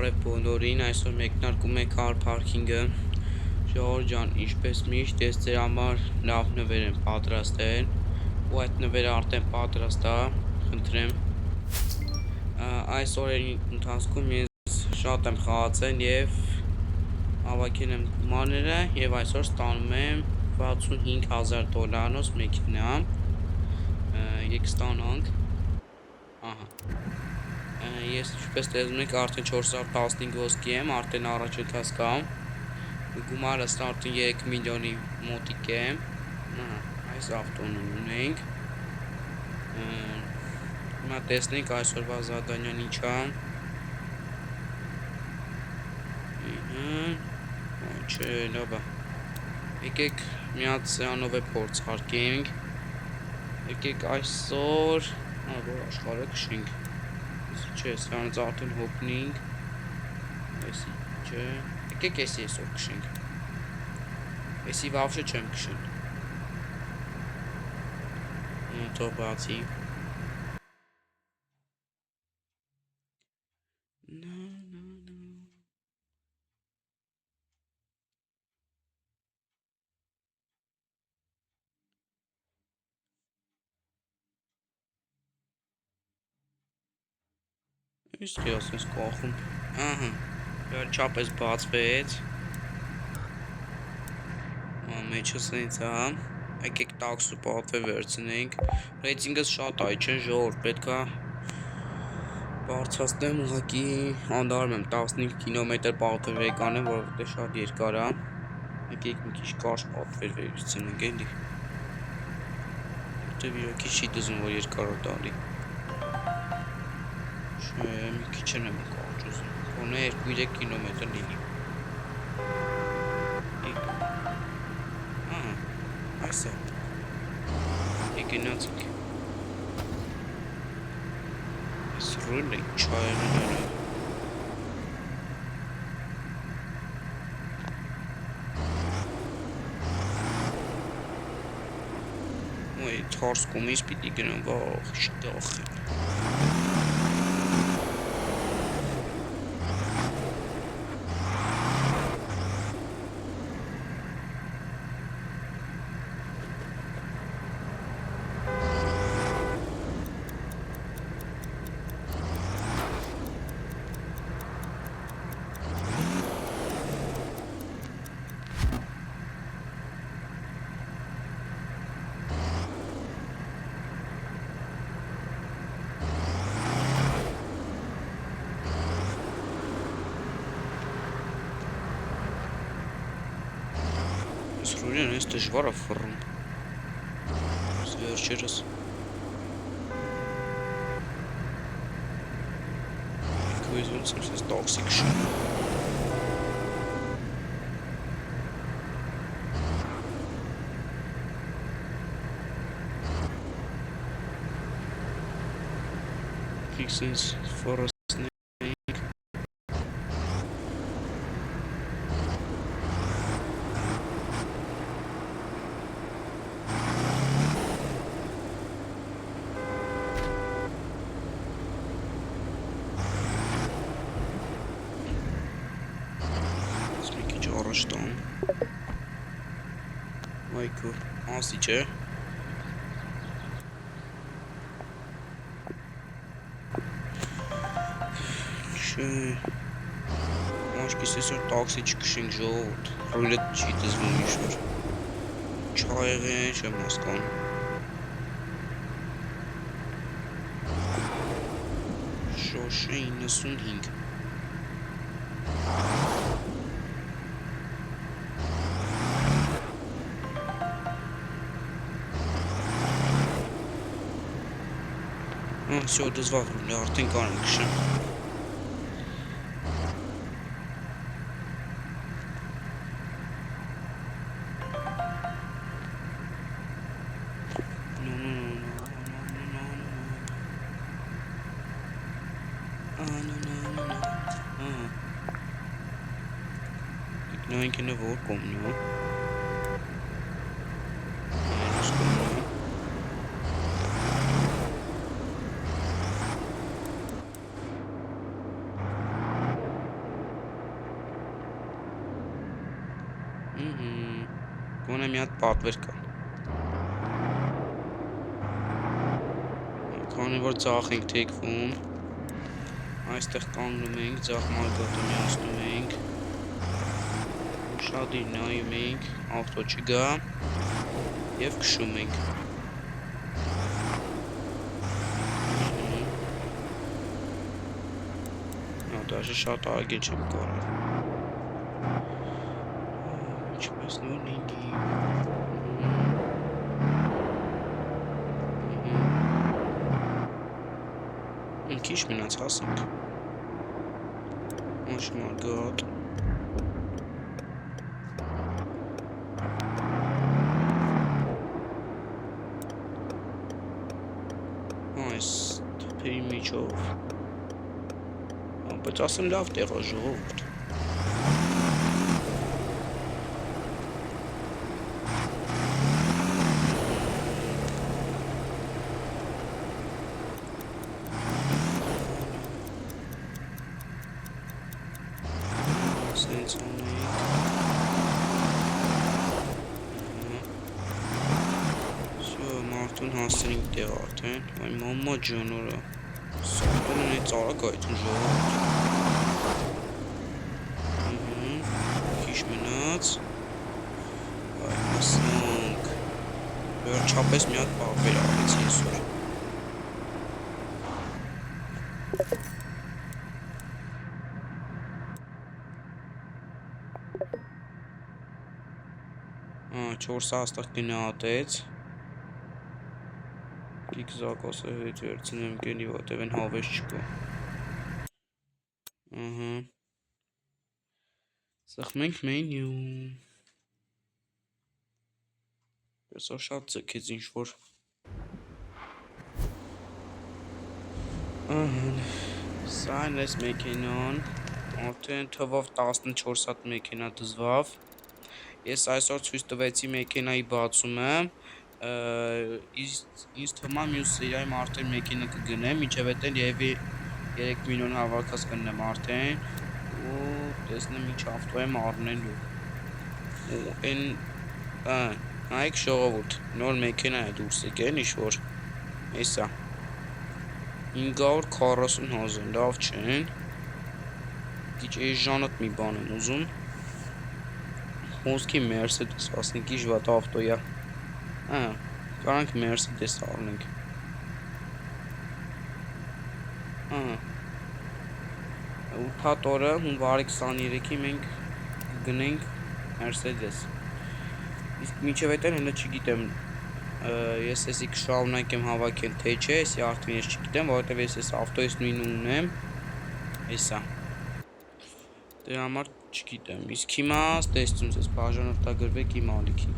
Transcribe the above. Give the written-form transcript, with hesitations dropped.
Բարև բոլորին, այսօր մեկնարկում է car parking-ը։ Ժողովուրդ ջան, ինչպես միշտ, ես ձեր համար լավ նվեր եմ պատրաստել, ու այդ նվերը արդեն պատրաստ է, խնդրեմ։ Այս օրերի ընթացքում ես շատ եմ խաղացել եւ հավաքել եմ գումարները եւ այսօր ստանում եմ $65,000 մեքենա։ Եկեք ստանանք։ Ահա։ Ես ինչպես տեսնում եք արդեն 415 ոսկի եմ, արդեն առաջընթաց կա։ Գումարս արդեն 3 միլիոնի մոտիկ է։ Այս ավտոն ունենք։ Հիմա տեսնենք այսօրվա զադանյան ինչ է։ Չէ, լավ է։ Եկեք մի հատ սրանով է փորձարկենք։ Եկեք այսօր, որ աշխարհը քշենք։ Չէ, սրանից արդեն հոգնենք, էսի, չէ, եկեք էսի այսօր քշենք, էսի վավշը չեմ քշել, թող բացի, Իսկ ես ես կողում, վերջապես բացվեց, մեջը սենց է, եկեք տաքսու պատվեր վերցնենք, ռեյտինգս շատ այ չեն ժողովուրդ, պետք է բարձրացնեմ, ուղղակի անդարում եմ 15 կիլոմետր պատվեր եկանեմ, որովհետև շատ երկար է, եկեք մի քիչ կարճ պատվեր վերցնենք էլի, որտև իրոքի չի դզում, որ երկար է տալի, չէ, մի քիչ եմ կարճ ուզում, գոնե 2-3 կիլոմետր լինի, այս է, գնացինք, այս ռույլ է չայրները, թարս կոմից պիտի գնամ, վաղ, շտախ եմ, Սրույլեն ես դժվար է վռում, վերջերս, քույզոնց եմ սենց տաքսի քշում, սենց վռս, առաջ տան, այգոր, ասի չէ, չէ, մաշկիս այսօր տաքսի չքշենք ժողովուրդ, ռույլը չի դզվում ինչ-որ, չայղեն չեմ հասկանում, շոշե 95, Всё, դզվաղ ռուլը, արդեն կարեմ քշեմ, Նայինք ինը որ կոմն է, մի հատ պատվեր կա։ Քանի որ ձախ ենք թեքվում, այստեղ կանգնում ենք, ձախ մարգոտը միացնում ենք, ուշադիր նայում ենք, ավտո չգա և քշում ենք։ Դաժե շատ արագել չեմ կարող։ Ինչպես նոր լինի։ Քիչ մնաց հասանք։ Oh my god։ Այս թփերի միջով։ Բայց ասեմ լավ տեղ է ժողովուրդ։ Սենց ունենք։ Սո մարդուն հասցրինք տեղ արդեն։ Այ մամա ջան օրա։ Սոպեն ունի ծարակ այդուն ժողովուրդ։ Քիչ մնաց։ Այ հասանք։ Վերջապես մի հատ պապեր արեցի այսօր։ Չորսը հաստատ գնահատեց։ Գիք զակոսը հետ վերցնեմ կենի, որտև են հավես չկա։ Սխմենք մենյու։ Եսօր շատ ձգեց ինչ-որ։ Սա են ես մեքենան, արդեն թվով 14 հատ մեքենա դզվավ։ Ես այսօր ցույց տվեցի մեքենայի բացումը, ինձ թվում է մյուս սերիայի արդեն մեքենա կգնեմ, մինչև էդ երևի 3 միլիոն հավաքած կնեմ արդեն, ու տեսնեմ ինչ ավտո եմ առնելու։ Ու այն նայեք ժողովուրդ, նոր մեքենա է դուրս եկել ինչ-որ, էսա 540,000, լավ չեն։ Քիչ էժանոտ մի բան եմ ուզում։ Խոսքի Mercedes, ասենք ինչ վատ ավտո է։ Կարանք Mercedes առնենք։ Ուրբաթ օրը հունվարի 23-ի մենք գնենք Mercedes։ Իսկ մինչև այդ հենց չգիտեմ, ես էսի կշարունակեմ հավաքել թե չէ, էսի արդեն ես չգիտեմ, որովհետև ես էս ավտոյս նույնը ունեմ, էսա։ Դրա համար չգիտեմ, իսկ հիմա տեսնում ես բաժանորդագրվեք իմ ալիքին։